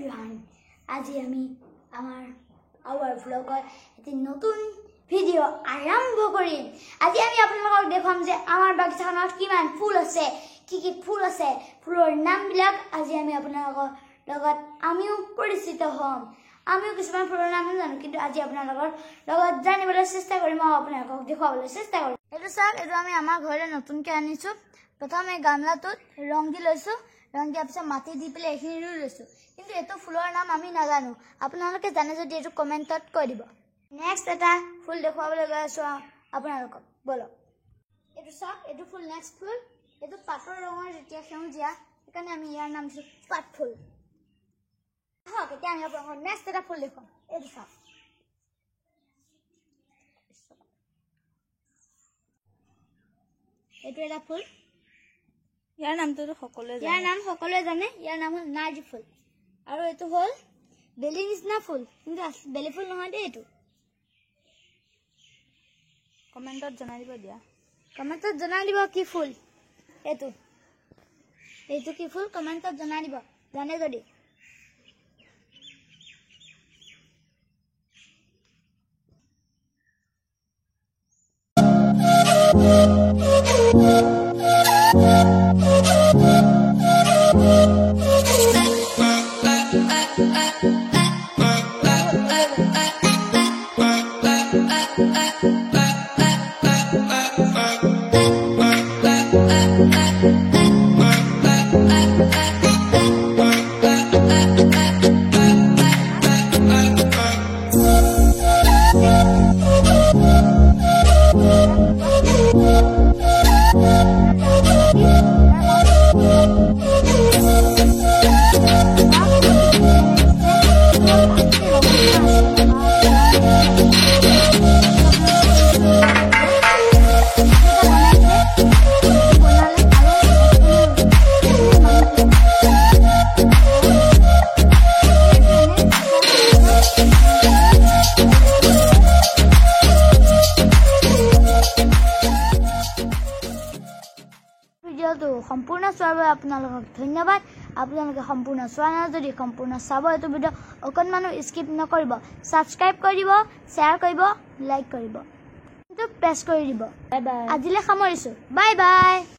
everyone. আজি আমি our vlogৰ এটি নতুন ভিডিও আৰম্ভ কৰিম। আজি আমি আপোনালোকক দেখাম যে আমাৰ বাগিচাখনত কিমান ফুল আছে, কি ফুল আছে, ফুলৰ নামবিলাক আজি আমি আপোনালোকৰ লগত আমিও পৰিচিত হ'ম। আমিও কিছুমান ফুলৰ নাম জানো, কিন্তু আজি আপোনালোকৰ লগত জানিবলৈ চেষ্টা কৰিম আৰু আপোনালোকক দেখুৱাবলৈ চেষ্টা কৰিম। এইটো চাওক, এইটো আমি আমাৰ ঘৰলৈ নতুনকৈ আনিছোঁ। প্ৰথমে গামলাটোত ৰং দি লৈছোঁ, ৰং দিয়াৰ পিছত মাটি দি পেলাই এইখিনি ৰুই লৈছোঁ। কিন্তু এইটো ফুলৰ নাম আমি নাজানো, আপোনালোকে জানে যদি এইটো কমেণ্টত কৈ দিব। নেক্সট এটা ফুল দেখুৱাবলৈ গৈ আছোঁ আপোনালোকক, বলক। এইটো চাওক, এইটো ফুল নেক্সট ফুল, এইটো পাতৰ ৰঙৰ যেতিয়া সেউজীয়া, সেইকাৰণে আমি ইয়াৰ নাম দিছোঁ পাত ফুল। হওক, এতিয়া আমি আপোনালোকক নেক্সট এটা ফুল দেখুৱাম। এইটো চাওক, এইটো এটা ফুল, ইয়াৰ নামটো সকলোৱে জানে। ইয়াৰ নাম সকলোৱে জানে, ইয়াৰ নাম হ'ল নাৰ্জী ফুল। আৰু এইটো হ'ল বেলি নিচিনা ফুল, কিন্তু বেলি ফুল নহয় দেই। এইটো কমেণ্টত জনাই দিব দিয়া, কমেণ্টত জনাই দিব কি ফুল এইটো, এইটো কি ফুল কমেণ্টত জনাই দিব জানে যদি। ভিডিওটো সম্পূৰ্ণ চোৱাৰ বাবে আপোনালোকক ধন্যবাদ। আপোনালোকে সম্পূৰ্ণ চোৱা নাই যদি সম্পূৰ্ণ চাব। এইটো ভিডিও অকণমানো স্কিপ নকৰিব, ছাবস্ক্ৰাইব কৰি দিব, শ্বেয়াৰ কৰিব, লাইক কৰিব, প্ৰেছ কৰি দিব। বাই বাই, আজিলৈ সামৰিছোঁ। Bye bye.